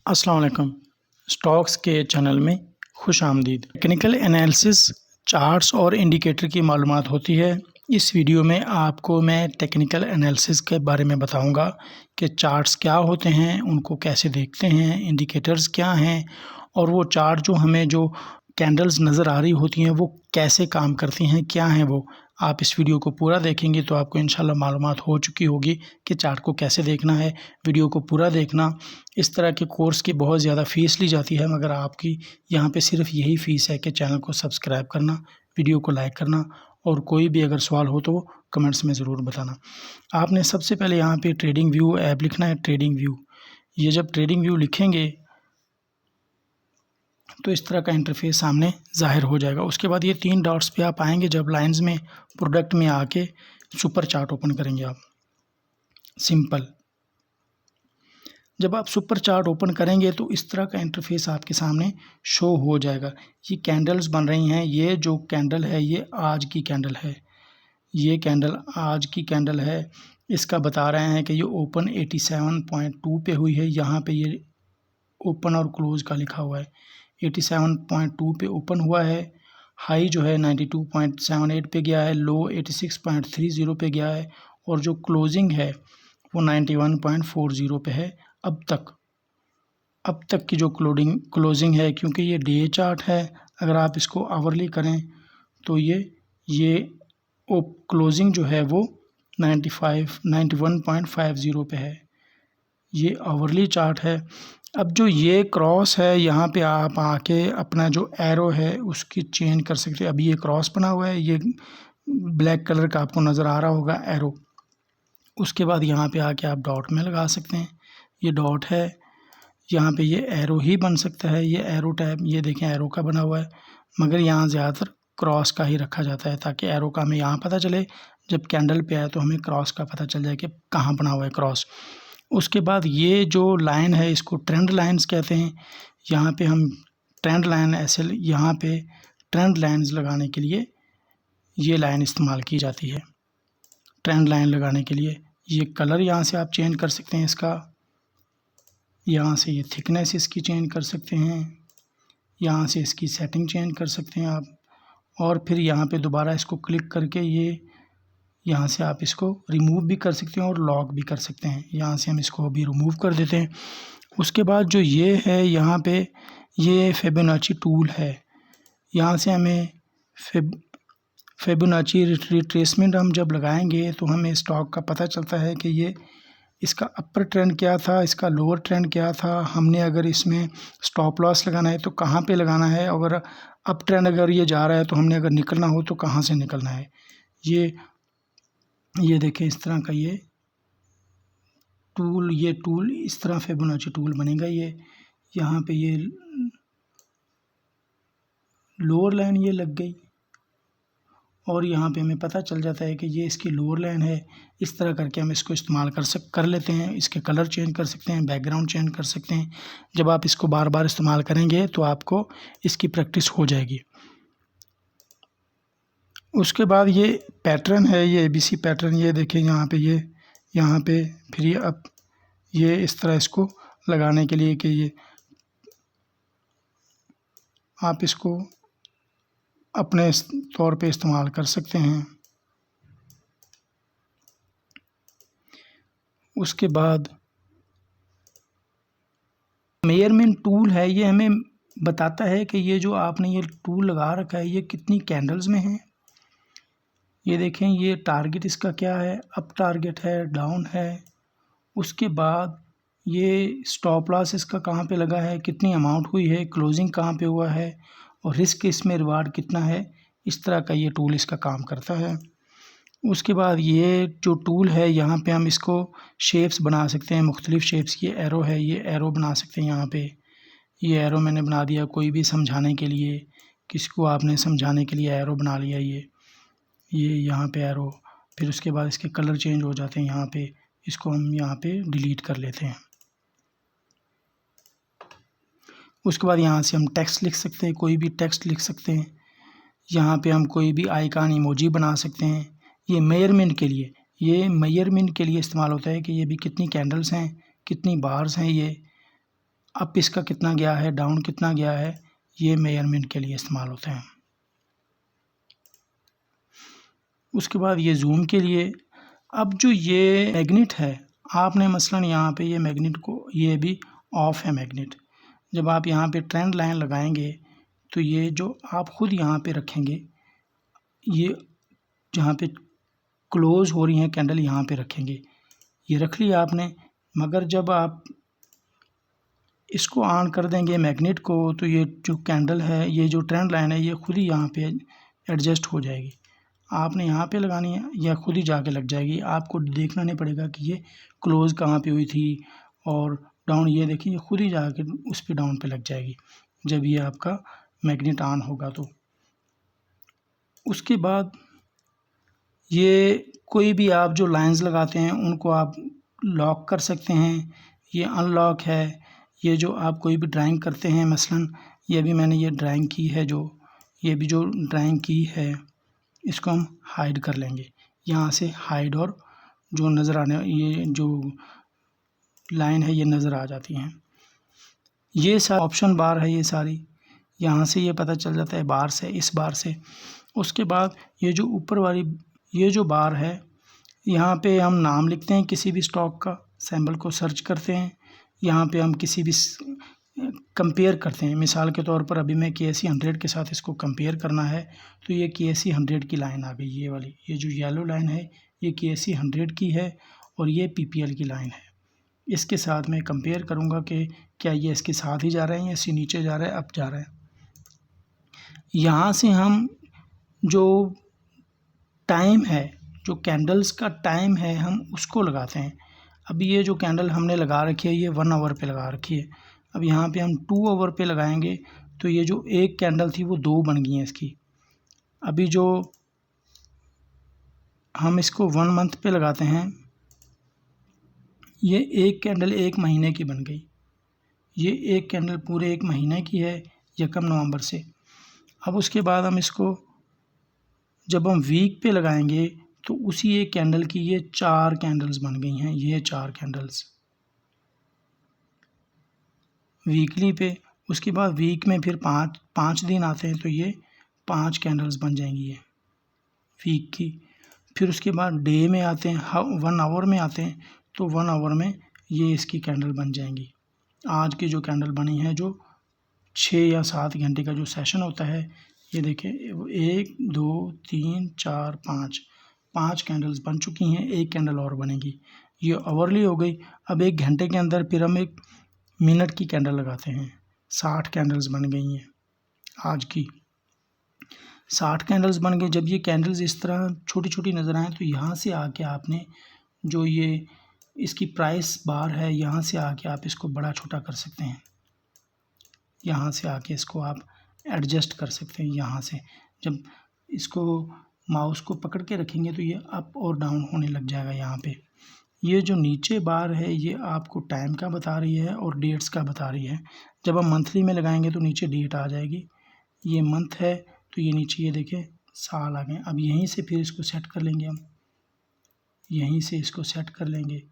अस्सलाम वालेकुम। स्टॉक्स के चैनल में खुश आमदीद। टेक्निकल एनालिसिस चार्ट्स और इंडिकेटर की मालूमात होती है। इस वीडियो में आपको मैं टेक्निकल एनालिसिस के बारे में बताऊंगा कि चार्ट्स क्या होते हैं, उनको कैसे देखते हैं, इंडिकेटर्स क्या हैं और वो चार्ट जो हमें जो कैंडल्स नज़र आ रही होती हैं वो कैसे काम करती हैं, क्या हैं वो। आप इस वीडियो को पूरा देखेंगे तो आपको इंशाल्लाह मालूमात हो चुकी होगी कि चार्ट को कैसे देखना है। वीडियो को पूरा देखना। इस तरह के कोर्स की बहुत ज़्यादा फ़ीस ली जाती है, मगर आपकी यहाँ पे सिर्फ यही फ़ीस है कि चैनल को सब्सक्राइब करना, वीडियो को लाइक करना और कोई भी अगर सवाल हो तो कमेंट्स में ज़रूर बताना। आपने सबसे पहले यहाँ पे ट्रेडिंग व्यू ऐप लिखना है। ट्रेडिंग व्यू, ये जब ट्रेडिंग व्यू लिखेंगे तो इस तरह का इंटरफेस सामने ज़ाहिर हो जाएगा। उसके बाद ये 3 डॉट्स पे आप आएंगे। जब लाइंस में प्रोडक्ट में आके सुपर चार्ट ओपन करेंगे आप, सिंपल। जब आप सुपर चार्ट ओपन करेंगे तो इस तरह का इंटरफेस आपके सामने शो हो जाएगा। ये कैंडल्स बन रही हैं। ये जो कैंडल है ये आज की कैंडल है। ये कैंडल आज की कैंडल है। इसका बता रहे हैं कि ये ओपन 87.2 पे हुई है। यहाँ पे ये ओपन और क्लोज का लिखा हुआ है। 87.2 पे ओपन हुआ है। हाई जो है 92.78 पे गया है। लो 86.30 पे गया है और जो क्लोजिंग है वो 91.40 पे है। अब तक की जो क्लोजिंग है, क्योंकि ये डे चार्ट है, अगर आप इसको आवरली करें तो ये क्लोजिंग जो है वो 91.50 पे है। ये आवरली चार्ट है। अब जो ये क्रॉस है, यहाँ पे आप आके अपना जो एरो है उसकी चेंज कर सकते हैं। अभी ये क्रॉस बना हुआ है, ये ब्लैक कलर का आपको नज़र आ रहा होगा एरो। उसके बाद यहाँ पे आके आप डॉट में लगा सकते हैं। ये डॉट है, यहाँ पे ये एरो ही बन सकता है। ये एरो टाइप, ये देखें एरो का बना हुआ है, मगर यहाँ ज़्यादातर क्रॉस का ही रखा जाता है ताकि एरो का हमें यहाँ पता चले, जब कैंडल पे आए तो हमें क्रॉस का पता चल जाए कि कहाँ बना हुआ है क्रॉस। उसके बाद ये जो लाइन है इसको ट्रेंड लाइन्स कहते हैं। यहाँ पे हम ट्रेंड लाइन ऐसे, यहाँ पे ट्रेंड लाइन्स लगाने के लिए ये लाइन इस्तेमाल की जाती है। ट्रेंड लाइन लगाने के लिए ये कलर यहाँ से आप चेंज कर सकते हैं इसका। यहाँ से ये थिकनेस इसकी चेंज कर सकते हैं। यहाँ से इसकी सेटिंग चेंज कर सकते हैं आप। और फिर यहाँ पे दोबारा इसको क्लिक करके ये यहाँ से आप इसको रिमूव भी कर सकते हैं और लॉक भी कर सकते हैं। यहाँ से हम इसको अभी रिमूव कर देते हैं। उसके बाद जो ये है, यहाँ पे ये फिबोनाची टूल है। यहाँ से हमें फिबोनाची रिट्रेसमेंट हम जब लगाएंगे तो हमें स्टॉक का पता चलता है कि ये इसका अपर ट्रेंड क्या था, इसका लोअर ट्रेंड क्या था। हमने अगर इसमें स्टॉप लॉस लगाना है तो कहाँ पे लगाना है, अगर अप ट्रेंड अगर ये जा रहा है तो हमने अगर निकलना हो तो कहाँ से निकलना है। ये देखें इस तरह का ये टूल इस तरह फिबोनाची टूल बनेगा। ये यहाँ पे ये लोअर लाइन ये लग गई और यहाँ पे हमें पता चल जाता है कि ये इसकी लोअर लाइन है। इस तरह करके हम इसको इस्तेमाल कर लेते हैं। इसके कलर चेंज कर सकते हैं, बैकग्राउंड चेंज कर सकते हैं। जब आप इसको बार बार इस्तेमाल करेंगे तो आपको इसकी प्रैक्टिस हो जाएगी। उसके बाद ये पैटर्न है, ये ABC पैटर्न। ये देखिए यहाँ पे फिर ये इस तरह इसको लगाने के लिए कि ये आप इसको अपने तौर पे इस्तेमाल कर सकते हैं। उसके बाद मेजरमेंट टूल है। ये हमें बताता है कि ये जो आपने ये टूल लगा रखा है ये कितनी कैंडल्स में है। ये देखें ये टारगेट इसका क्या है, अप टारगेट है, डाउन है। उसके बाद ये स्टॉप लॉस इसका कहाँ पे लगा है, कितनी अमाउंट हुई है, क्लोजिंग कहाँ पे हुआ है और रिस्क इसमें रिवार्ड कितना है। इस तरह का ये टूल इसका काम करता है। उसके बाद ये जो टूल है यहाँ पे हम इसको शेप्स बना सकते हैं, मुख्तलिफ शेप्स। ये एरो है, ये एरो बना सकते हैं। यहाँ पे ये एरो मैंने बना दिया कोई भी समझाने के लिए, किसी को आपने समझाने के लिए एरो बना लिया। ये यहाँ पे एरो, फिर उसके बाद इसके कलर चेंज हो जाते हैं। यहाँ पे इसको हम यहाँ पे डिलीट कर लेते हैं। उसके बाद यहाँ से हम टेक्स्ट लिख सकते हैं, कोई भी टेक्स्ट लिख सकते हैं। यहाँ पे हम कोई भी आइकन इमोजी बना सकते हैं। ये मेजरमेंट के लिए इस्तेमाल होता है कि ये भी कितनी कैंडल्स हैं, कितनी बार्स हैं। ये अप इसका कितना गया है, डाउन कितना गया है, ये मेजरमेंट के लिए इस्तेमाल होते हैं। उसके बाद ये जूम के लिए। अब जो ये मैग्नेट है, आपने मसलन यहाँ पे ये मैग्नेट को, ये भी ऑफ है मैग्नेट। जब आप यहाँ पे ट्रेंड लाइन लगाएंगे तो ये जो आप ख़ुद यहाँ पे रखेंगे, ये जहाँ पे क्लोज़ हो रही हैं कैंडल यहाँ पे रखेंगे, ये रख लिया आपने। मगर जब आप इसको ऑन कर देंगे मैग्नेट को, तो ये जो कैंडल है, ये जो ट्रेंड लाइन है, ये खुद ही यहाँ पे एडजस्ट हो जाएगी। आपने यहाँ पे लगानी है या खुद ही जाके लग जाएगी, आपको देखना नहीं पड़ेगा कि ये क्लोज़ कहाँ पे हुई थी और डाउन। ये देखिए ये खुद ही जाके उस पे डाउन पे लग जाएगी जब ये आपका मैग्नेट ऑन होगा। तो उसके बाद ये कोई भी आप जो लाइंस लगाते हैं उनको आप लॉक कर सकते हैं, ये अनलॉक है। ये जो आप कोई भी ड्राइंग करते हैं, मसलन ये भी मैंने ये ड्राइंग की है, जो ये भी जो ड्राइंग की है, इसको हम हाइड कर लेंगे। यहाँ से हाइड, और जो नज़र आने, ये जो लाइन है ये नज़र आ जाती हैं। ये सारा ऑप्शन बार है, ये सारी यहाँ से ये पता चल जाता है बार से, इस बार से। उसके बाद ये जो ऊपर वाली ये जो बार है, यहाँ पे हम नाम लिखते हैं किसी भी स्टॉक का, सैम्पल को सर्च करते हैं। यहाँ पे हम किसी भी कंपेयर करते हैं। मिसाल के तौर पर अभी मैं KSE 100 के साथ इसको कंपेयर करना है, तो ये KSE 100 की लाइन आ गई। ये वाली, ये जो येलो लाइन है, ये KSE 100 की है और ये PPL की लाइन है। इसके साथ मैं कंपेयर करूँगा कि क्या ये इसके साथ ही जा रहे हैं या इससे नीचे जा रहा है, अप जा रहा है। यहाँ से हम जो टाइम है, जो कैंडल्स का टाइम है, हम उसको लगाते हैं। अभी ये जो कैंडल हमने लगा रखी है, ये 1 आवर पे लगा रखी है। अब यहाँ पे हम 2 आवर पे लगाएंगे, तो ये जो एक कैंडल थी वो 2 बन गई हैं इसकी। अभी जो हम इसको 1 मंथ पे लगाते हैं, ये एक कैंडल 1 महीने की बन गई। ये एक कैंडल पूरे 1 महीने की है, 1 नवंबर से। अब उसके बाद हम इसको जब हम वीक पे लगाएंगे, तो उसी एक कैंडल की ये 4 कैंडल्स बन गई हैं। ये 4 कैंडल्स वीकली पे। उसके बाद वीक में फिर 5 दिन आते हैं, तो ये 5 कैंडल्स बन जाएंगी ये वीक की। फिर उसके बाद डे में आते हैं, 1 आवर में आते हैं, तो 1 आवर में ये इसकी कैंडल बन जाएंगी। आज की जो कैंडल बनी है, जो 6 या 7 घंटे का जो सेशन होता है, ये देखें 1 2 3 4 5 कैंडल्स बन चुकी हैं। एक कैंडल और बनेगी, ये आवरली हो गई। अब 1 घंटे के अंदर फिर हम 1 मिनट की कैंडल लगाते हैं। 60 कैंडल्स बन गई हैं आज की, 60 कैंडल्स बन गई। जब ये कैंडल्स इस तरह छोटी छोटी नज़र आएँ, तो यहाँ से आके आपने जो ये इसकी प्राइस बार है, यहाँ से आके आप इसको बड़ा छोटा कर सकते हैं। यहाँ से आके इसको आप एडजस्ट कर सकते हैं। यहाँ से जब इसको माउस को पकड़ के रखेंगे, तो ये अप और डाउन होने लग जाएगा। यहाँ पे ये जो नीचे बार है, ये आपको टाइम का बता रही है और डेट्स का बता रही है। जब हम मंथली में लगाएंगे तो नीचे डेट आ जाएगी। ये मंथ है, तो ये नीचे ये देखें साल आ गए। अब यहीं से फिर इसको सेट कर लेंगे, हम यहीं से इसको सेट कर लेंगे,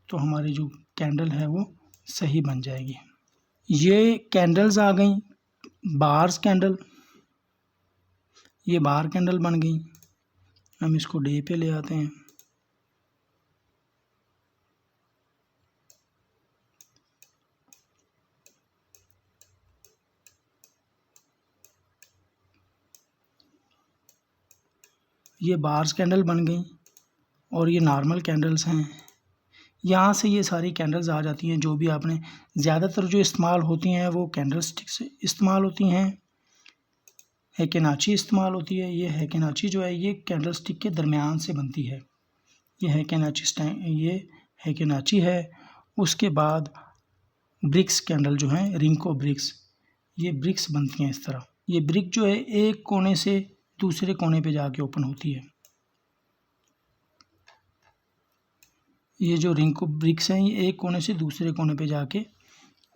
तो हमारी जो कैंडल है वो सही बन जाएगी। ये कैंडल्स आ गई, बार्स कैंडल, ये बार कैंडल बन गई। हम इसको डे पे ले आते हैं। ये बार्स कैंडल बन गई और ये नॉर्मल कैंडल्स हैं। यहाँ से ये सारी कैंडल्स आ जाती हैं। जो भी आपने ज़्यादातर जो इस्तेमाल होती हैं वो कैंडल स्टिक से इस्तेमाल होती हैं, हेकेनाची इस्तेमाल होती है। ये हेकेनाची जो है, ये कैंडल स्टिक के दरमियान से बनती है। ये हेकेनाची है। उसके बाद ब्रिक्स कैंडल जो हैं, रिंको ब्रिक्स, ये ब्रिक्स बनती हैं इस तरह। ये ब्रिक जो है एक कोने से दूसरे कोने पे जाके ओपन होती है। ये जो रिंको ब्रिक्स हैं, ये एक कोने से दूसरे कोने पे जाके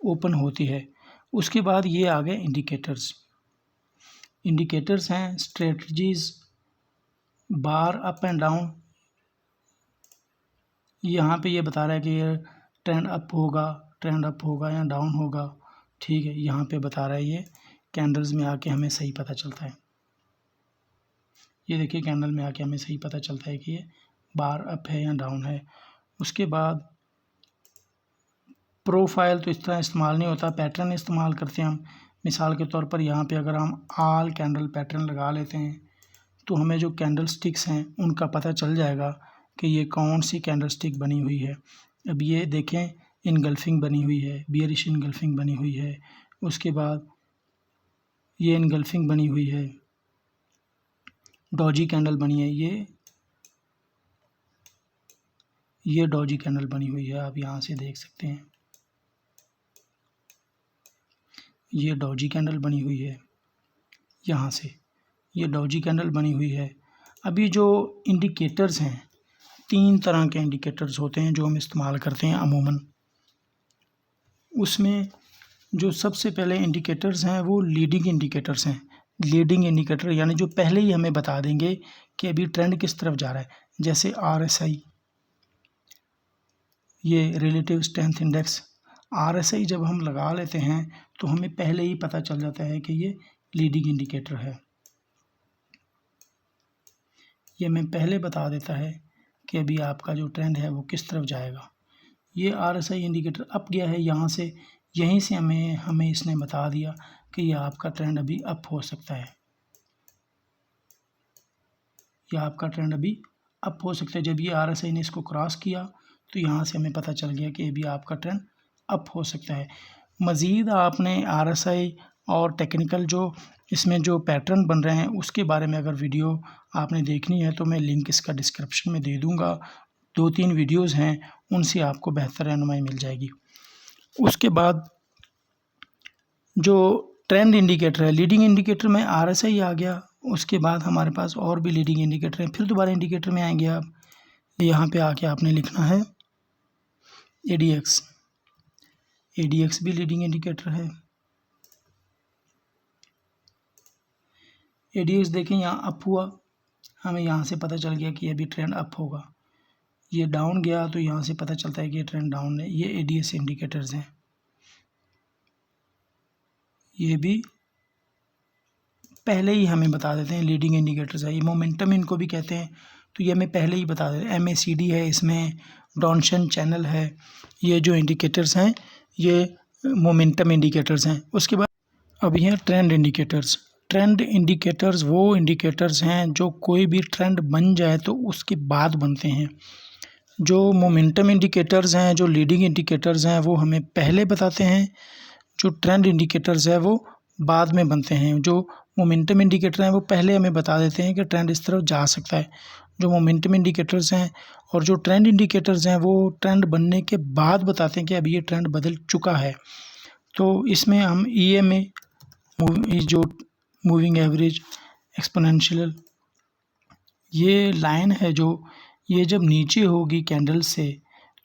ओपन होती है। उसके बाद ये आ गए इंडिकेटर्स। इंडिकेटर्स हैं strategies, bar up and down. यहाँ पे ये बता रहा है कि ये ट्रेंड अप होगा, ट्रेंड अप होगा या डाउन होगा। ठीक है, यहाँ पे बता रहा है ये कैंडल्स में आके हमें सही पता चलता है। ये देखिए कैंडल में आके हमें सही पता चलता है कि ये बार अप है या डाउन है। उसके बाद प्रोफाइल तो इस तरह इस्तेमाल नहीं होता, पैटर्न इस्तेमाल करते हैं हम। मिसाल के तौर पर यहाँ पे अगर हम ऑल कैंडल पैटर्न लगा लेते हैं तो हमें जो कैंडल स्टिक्स हैं उनका पता चल जाएगा कि ये कौन सी कैंडल स्टिक बनी हुई है। अब ये देखें इनगल्फिंग बनी हुई है, बियरिश इनगल्फिंग बनी हुई है। उसके बाद ये इनगल्फिंग बनी हुई है, डॉजी कैंडल बनी है, ये डॉजी कैंडल बनी हुई है। आप यहाँ से देख सकते हैं ये डॉजी कैंडल बनी हुई है, यहाँ से ये डॉजी कैंडल बनी हुई है। अभी जो इंडिकेटर्स हैं, 3 तरह के इंडिकेटर्स होते हैं जो हम इस्तेमाल करते हैं अमूमन। उसमें जो सबसे पहले इंडिकेटर्स हैं वो लीडिंग इंडिकेटर्स हैं। लीडिंग इंडिकेटर यानी जो पहले ही हमें बता देंगे कि अभी ट्रेंड किस तरफ जा रहा है। जैसे RSI, ये रिलेटिव स्ट्रेंथ इंडेक्स, RSI जब हम लगा लेते हैं तो हमें पहले ही पता चल जाता है कि ये लीडिंग इंडिकेटर है। ये हमें पहले बता देता है कि अभी आपका जो ट्रेंड है वो किस तरफ जाएगा। ये RSI इंडिकेटर अप गया है यहाँ से, यहीं से हमें इसने बता दिया कि ये आपका ट्रेंड अभी अप हो सकता है, ये आपका ट्रेंड अभी अप हो सकता है। जब ये RSI ने इसको क्रॉस किया तो यहाँ से हमें पता चल गया कि अभी आपका ट्रेंड अप हो सकता है। मज़ीद आपने RSI और टेक्निकल जो इसमें जो पैटर्न बन रहे हैं उसके बारे में अगर वीडियो आपने देखनी है तो मैं लिंक इसका डिस्क्रिप्शन में दे दूँगा। 2-3 वीडियोज़ हैं, उनसे आपको बेहतर रहनुमाई मिल जाएगी। उसके बाद जो ट्रेंड इंडिकेटर है, लीडिंग इंडिकेटर में RSI आ गया। उसके बाद हमारे पास और भी लीडिंग इंडिकेटर हैं। फिर दोबारा इंडिकेटर में आएंगे आप, यहाँ पे आके आपने लिखना है ADX भी लीडिंग इंडिकेटर है। ADX देखें यहाँ अप हुआ, हमें यहाँ से पता चल गया कि अभी ट्रेंड अप होगा। ये डाउन गया तो यहाँ से पता चलता है कि ये ट्रेंड डाउन है। ये ADX इंडिकेटर्स हैं, ये भी पहले ही हमें बता देते हैं लीडिंग इंडिकेटर्स है। ये मोमेंटम इनको भी कहते हैं, तो ये हमें पहले ही बता देते हैं। MACD है, इसमें डॉनसन चैनल है। ये जो इंडिकेटर्स हैं ये मोमेंटम इंडिकेटर्स हैं। उसके बाद अब ये ट्रेंड इंडिकेटर्स। ट्रेंड इंडिकेटर्स वो इंडिकेटर्स हैं जो कोई भी ट्रेंड बन जाए तो उसके बाद बनते हैं। जो मोमेंटम इंडिकेटर्स हैं, जो लीडिंग इंडिकेटर्स हैं, वो हमें पहले बताते हैं। जो ट्रेंड इंडिकेटर्स है वो बाद में बनते हैं। जो मोमेंटम इंडिकेटर हैं वो पहले हमें बता देते हैं कि ट्रेंड इस तरफ जा सकता है। जो मोमेंटम इंडिकेटर्स हैं और जो ट्रेंड इंडिकेटर्स हैं वो ट्रेंड बनने के बाद बताते हैं कि अभी ये ट्रेंड बदल चुका है। तो इसमें हम EMA जो मूविंग एवरेज एक्सपोनेंशियल ये लाइन है, जो ये जब नीचे होगी कैंडल से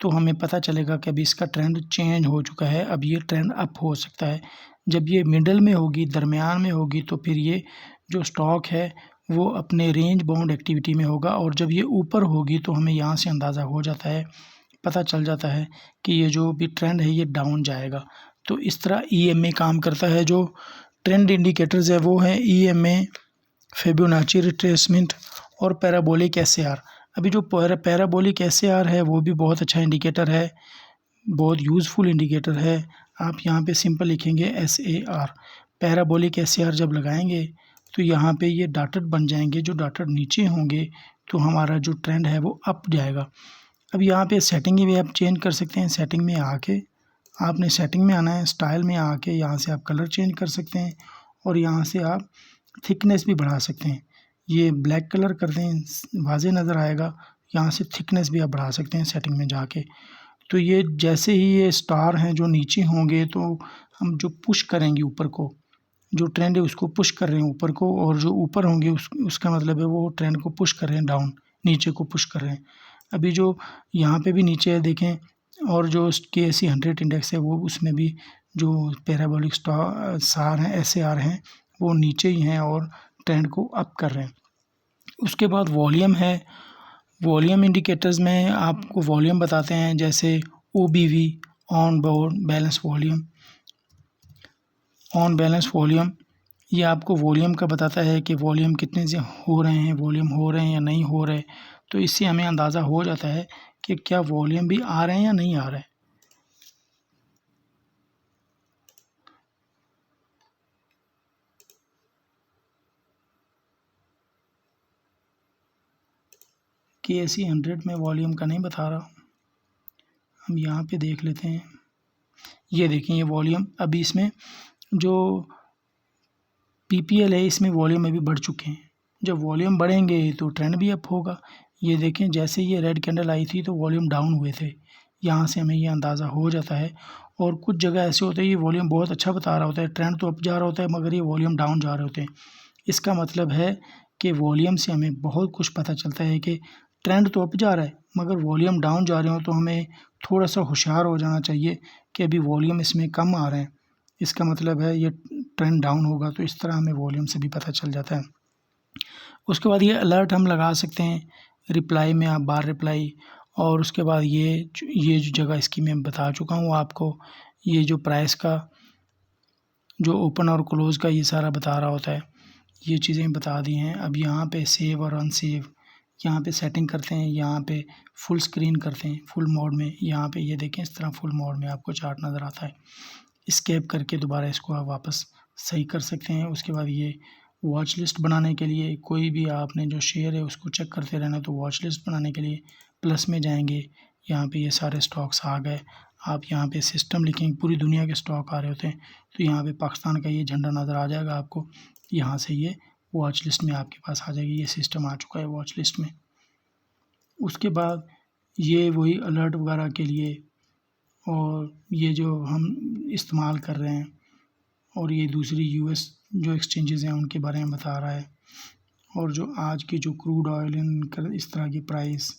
तो हमें पता चलेगा कि अभी इसका ट्रेंड चेंज हो चुका है, अब ये ट्रेंड अप हो सकता है। जब ये मिडल में होगी, दरमियान में होगी, तो फिर ये जो स्टॉक है वो अपने रेंज बाउंड एक्टिविटी में होगा। और जब ये ऊपर होगी तो हमें यहाँ से अंदाज़ा हो जाता है, पता चल जाता है कि ये जो भी ट्रेंड है ये डाउन जाएगा। तो इस तरह EMA काम करता है। जो ट्रेंड इंडिकेटर्स है वो है EMA, फिबोनाची रिट्रेसमेंट और पैराबोलिक SAR। अभी जो पैराबोलिक SAR है वो भी बहुत अच्छा इंडिकेटर है, बहुत यूज़फुल इंडिकेटर है। आप यहाँ पे सिंपल लिखेंगे SAR। पैराबोलिक SAR जब लगाएंगे तो यहाँ पे ये डॉटेड बन जाएंगे। जो डॉटेड नीचे होंगे तो हमारा जो ट्रेंड है वो अप जाएगा। अब यहाँ पे सेटिंग भी आप चेंज कर सकते हैं। सेटिंग में आके आपने सेटिंग में आना है, स्टाइल में आके यहाँ से आप कलर चेंज कर सकते हैं और यहाँ से आप थिकनेस भी बढ़ा सकते हैं। ये ब्लैक कलर कर दें, वाज़े नज़र आएगा। यहाँ से थिकनेस भी आप बढ़ा सकते हैं सेटिंग में जाके। तो ये जैसे ही ये स्टार हैं जो नीचे होंगे तो हम जो पुश करेंगे ऊपर को, जो ट्रेंड है उसको पुश कर रहे हैं ऊपर को, और जो ऊपर होंगे उसका मतलब है वो ट्रेंड को पुश कर रहे हैं डाउन, नीचे को पुश कर रहे हैं। अभी जो यहाँ पे भी नीचे है देखें, और जो KSE 100 इंडेक्स है वो उसमें भी जो पैराबोलिक SAR हैं, SAR हैं, वो नीचे ही हैं और ट्रेंड को अप कर रहे हैं। उसके बाद वॉल्यूम है। वॉल्यूम इंडिकेटर्स में आपको वॉल्यूम बताते हैं, जैसे OBV on board balance volume, on balance volume ये आपको वॉल्यूम का बताता है कि वॉल्यूम कितने से हो रहे हैं, वॉल्यूम हो रहे हैं या नहीं हो रहे। तो इससे हमें अंदाज़ा हो जाता है कि क्या वॉल्यूम भी आ रहे हैं या नहीं आ रहे हैं। KAC 100 में वॉल्यूम का नहीं बता रहा, हम यहाँ पे देख लेते हैं। ये देखें ये वॉल्यूम, अभी इसमें जो PPL है इसमें वॉल्यूम अभी बढ़ चुके हैं। जब वॉल्यूम बढ़ेंगे तो ट्रेंड भी अप होगा। ये देखें जैसे ये रेड कैंडल आई थी तो वॉल्यूम डाउन हुए थे, यहाँ से हमें ये अंदाज़ा हो जाता है। और कुछ जगह ऐसे होते हैं ये वॉल्यूम बहुत अच्छा बता रहा होता है, ट्रेंड तो अप जा रहा होता है मगर ये वॉल्यूम डाउन जा रहे होते हैं। इसका मतलब है कि वॉल्यूम से हमें बहुत कुछ पता चलता है कि ट्रेंड तो अप जा रहा है मगर वॉल्यूम डाउन जा रहे हो, तो हमें थोड़ा सा होशियार हो जाना चाहिए कि अभी वॉल्यूम इसमें कम आ रहे हैं, इसका मतलब है ये ट्रेंड डाउन होगा। तो इस तरह हमें वॉल्यूम से भी पता चल जाता है। उसके बाद ये अलर्ट हम लगा सकते हैं, रिप्लाई में आप बार रिप्लाई, और उसके बाद ये जो जगह इसकी मैं बता चुका हूँ आपको, ये जो प्राइस का जो ओपन और क्लोज़ का ये सारा बता रहा होता है, ये चीज़ें बता दी हैं। अब यहाँ पे सेव और अनसेव, यहाँ पे सेटिंग करते हैं, यहाँ पे फुल स्क्रीन करते हैं फुल मोड में। यहाँ पे ये देखें इस तरह फुल मोड में आपको चार्ट नज़र आता है। एस्केप करके दोबारा इसको आप वापस सही कर सकते हैं। उसके बाद ये वॉच लिस्ट बनाने के लिए कोई भी आपने जो शेयर है उसको चेक करते रहना, तो वॉच लिस्ट बनाने के लिए प्लस में जाएंगे, यहाँ पे ये सारे स्टॉक्स आ गए। आप यहाँ पे सिस्टम लिखेंगे, पूरी दुनिया के स्टॉक आ रहे होते हैं, तो यहाँ पे पाकिस्तान का ये झंडा नज़र आ जाएगा आपको। यहाँ से ये वॉच लिस्ट में आपके पास आ जाएगी, ये सिस्टम आ चुका है वॉच लिस्ट में। उसके बाद ये वही अलर्ट वगैरह के लिए, और ये जो हम इस्तेमाल कर रहे हैं, और ये दूसरी US जो एक्सचेंजेस हैं उनके बारे में बता रहा है। और जो आज की जो क्रूड ऑयल इस तरह की प्राइस,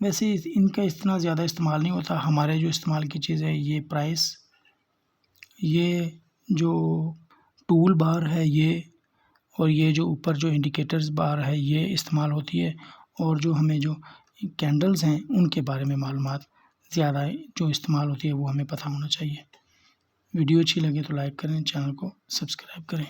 वैसे इनका इतना ज़्यादा इस्तेमाल नहीं होता। हमारे जो इस्तेमाल की चीज़ है ये प्राइस, ये जो टूल बार है ये, और ये जो ऊपर जो इंडिकेटर्स बार है ये इस्तेमाल होती है। और जो हमें जो कैंडल्स हैं उनके बारे में मालूमात ज़्यादा जो इस्तेमाल होती है वो हमें पता होना चाहिए। वीडियो अच्छी लगे तो लाइक करें, चैनल को सब्सक्राइब करें।